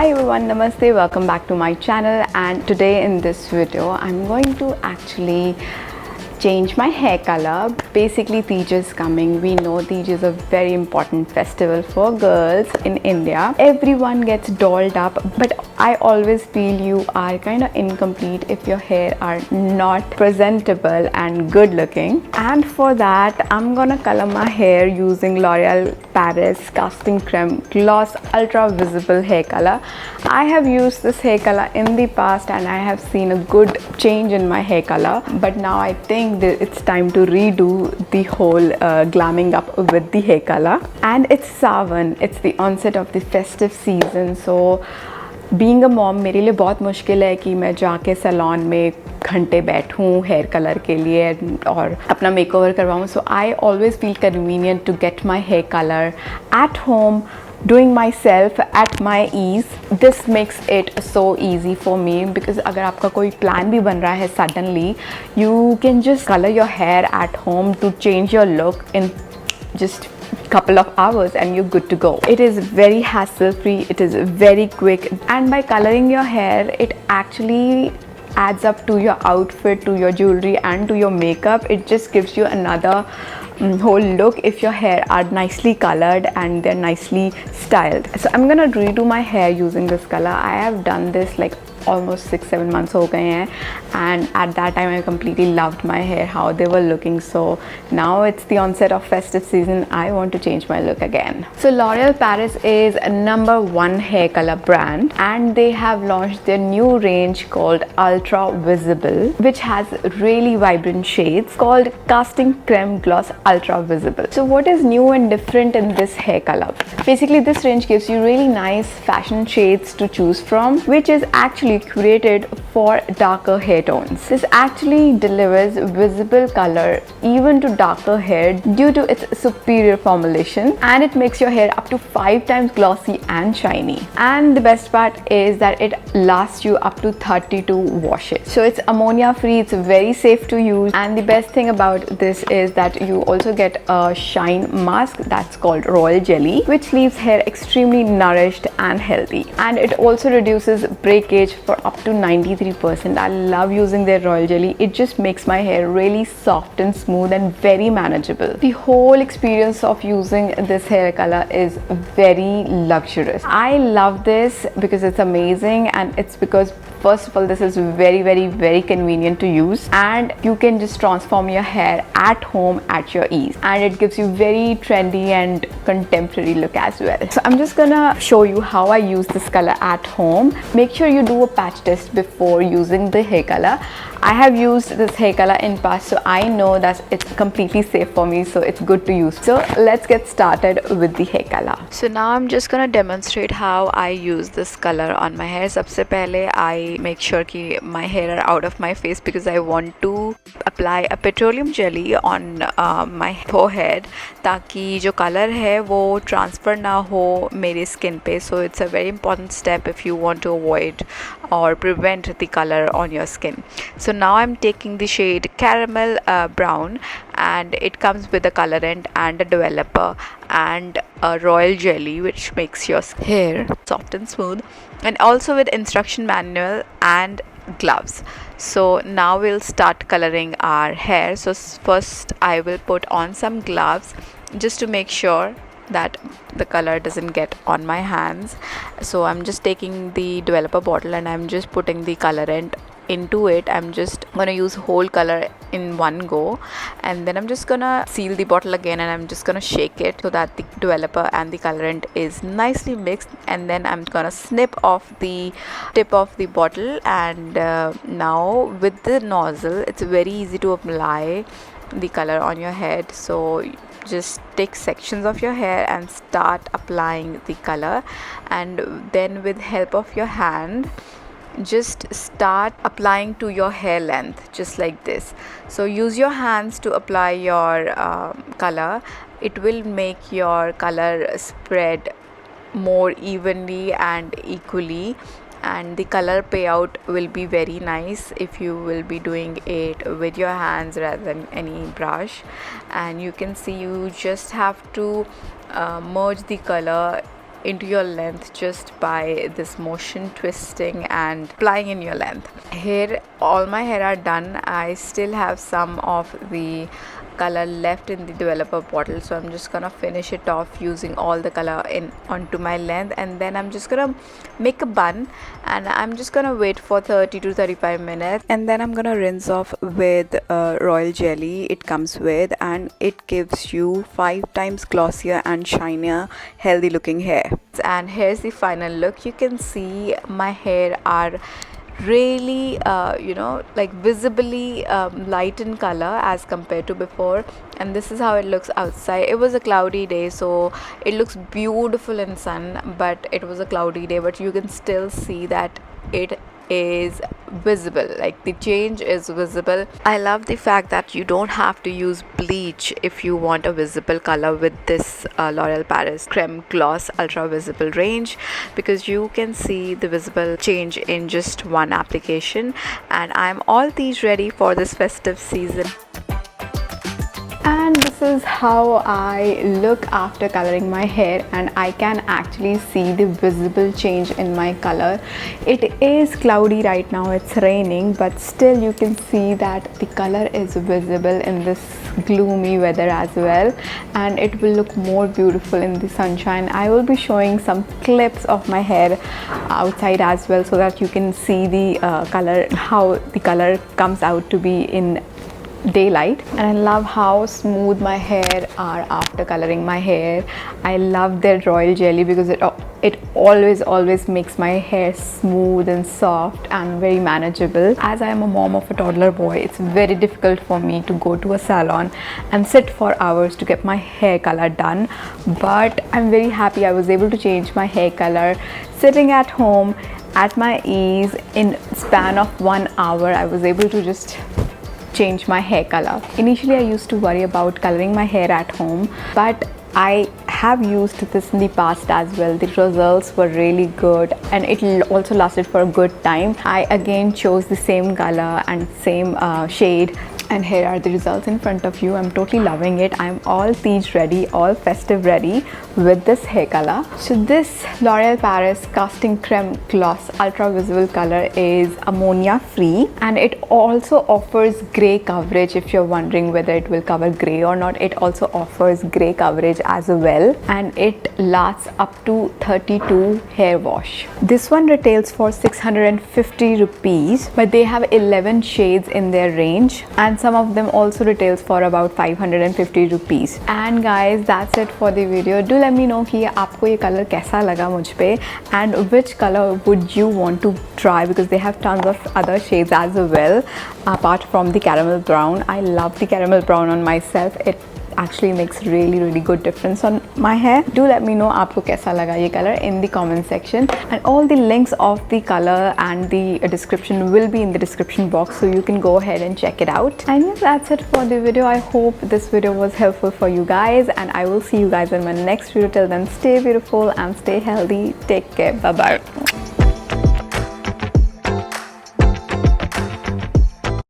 Hi everyone, Namaste, welcome back to my channel, and today in this video I'm going to actually change my hair color. Basically, Tej is coming. We know Tej is a very important festival for girls in India. Everyone gets dolled up, but I always feel you are kind of incomplete if your hair are not presentable and good looking. And for that, I'm gonna color my hair using L'Oreal Paris Casting Creme Gloss Ultra Visible Hair Color. I have used this hair color in the past and I have seen a good change in my hair color, but now I think it's time to redo the whole glamming up with the hair color. And it's Sawan, it's the onset of the festive season, so being a mom मेरे लिए बहुत मुश्किल है कि मैं जाके salon में घंटे बैठूं हेयर कलर के लिए और अपना मेकओवर करवाऊं. So I always feel convenient to get my hair colour at home, doing myself at my ease. This makes it so easy for me because अगर आपका कोई plan भी बन रहा है suddenly, you can just color your hair at home to change your look in just couple of hours and you're good to go. It is very hassle free, it is very quick, and by coloring your hair it actually adds up to your outfit, to your jewelry and to your makeup. It just gives you another whole look if your hair are nicely colored and they're nicely styled. So I'm gonna redo my hair using this color. I have done this like almost 6-7 months हो गए हैं, and at that time I completely loved my hair, how they were looking. So now it's the onset of festive season, I want to change my look again. So L'Oreal Paris is a #1 hair color brand and they have launched their new range called Ultra Visible, which has really vibrant shades called Casting Creme Gloss Ultra Visible. So what is new and different in this hair color? Basically this range gives you really nice fashion shades to choose from, which is actually curated for darker hair tones. This actually delivers visible color even to darker hair due to its superior formulation, and it makes your hair up to 5 times glossy and shiny. And the best part is that it lasts you up to 32 washes. So it's ammonia free, it's very safe to use, and the best thing about this is that you also get a shine mask that's called Royal Jelly, which leaves hair extremely nourished and healthy. And it also reduces breakage for up to 93%. I love using their Royal Jelly. It just makes my hair really soft and smooth and very manageable. The whole experience of using this hair color is very luxurious. I love this because it's amazing, and it's because first of all this is very convenient to use, and you can just transform your hair at home at your ease, and it gives you very trendy and contemporary look as well. So I'm just gonna show you how I use this color at home. Make sure you do a patch test before using the hair color. I have used this hair color in past, so I know that it's completely safe for me, so it's good to use. So let's get started with the hair color. So now I'm just gonna demonstrate how I use this color on my hair. सबसे पहले I make sure कि my hair are out of my face because I want to apply a petroleum jelly on my forehead ताकि जो color है वो transfer ना हो मेरे skin पे. So it's a very important step if you want to avoid or prevent the color on your skin. So now I'm taking the shade caramel brown, and it comes with a colorant and a developer and a royal jelly which makes your hair soft and smooth, and also with instruction manual and gloves. So now we'll start coloring our hair. So first I will put on some gloves just to make sure that the color doesn't get on my hands. So I'm just taking the developer bottle and I'm just putting the colorant into it. I'm just gonna use whole color in one go, and then I'm just gonna seal the bottle again and I'm just gonna shake it so that the developer and the colorant is nicely mixed, and then I'm gonna snip off the tip of the bottle. And now with the nozzle it's very easy to apply the color on your head. So just take sections of your hair and start applying the color, and then with help of your hand just start applying to your hair length just like this. So use your hands to apply your color. It will make your color spread more evenly and equally, and the color payout will be very nice if you will be doing it with your hands rather than any brush. And you can see you just have to merge the color into your length just by this motion twisting and applying in your length. Here all my hair are done. I still have some of the color left in the developer bottle, so I'm just gonna finish it off using all the color in onto my length, and then I'm just gonna make a bun, and I'm just gonna wait for 30 to 35 minutes, and then I'm gonna rinse off with royal jelly it comes with, and it gives you 5 times glossier and shinier healthy looking hair. And here's the final look. You can see my hair are really like visibly light in color as compared to before, and this is how it looks outside. It was a cloudy day, so it looks beautiful in sun, but it was a cloudy day, but you can still see that it is visible, like the change is visible. I love the fact that you don't have to use bleach if you want a visible color with this L'Oreal Paris Creme Gloss Ultra Visible range, because you can see the visible change in just one application. And I'm all teas ready for this festive season. And this is how I look after coloring my hair, and I can actually see the visible change in my color. It is cloudy right now, it's raining, but still you can see that the color is visible in this gloomy weather as well, and it will look more beautiful in the sunshine. I will be showing some clips of my hair outside as well, so that you can see the color, how the color comes out to be in daylight. And I love how smooth my hair are after coloring my hair. I love their royal jelly because it always makes my hair smooth and soft and very manageable. As I am a mom of a toddler boy, it's very difficult for me to go to a salon and sit for hours to get my hair color done, but I'm very happy I was able to change my hair color sitting at home at my ease. In span of 1 hour I was able to just change my hair color. Initially I used to worry about coloring my hair at home, but I have used this in the past as well. The results were really good, and it also lasted for a good time. I again chose the same color and same shade, and here are the results in front of you. I'm totally loving it. I'm all teas ready, all festive ready with this hair color. So this L'Oreal Paris Casting Creme Gloss Ultra Visible color is ammonia free, and it also offers gray coverage. If you're wondering whether it will cover gray or not, it also offers gray coverage as well, and it lasts up to 32 hair wash. This one retails for 650 rupees, but they have 11 shades in their range, and some of them also retails for about 550 rupees. And guys, that's it for the video. Do let me know कि आपको ये color कैसा लगा मुझ पे, and which color would you want to try, because they have tons of other shades as well apart from the caramel brown. I love the caramel brown on myself. It actually makes really good difference on my hair. Do let me know आपको कैसा लगा ये color in the comment section, and all the links of the color and the description will be in the description box, so you can go ahead and check it out. And yes, that's it for the video. I hope this video was helpful for you guys, and I will see you guys in my next video. Till then, stay beautiful and stay healthy. Take care. Bye bye.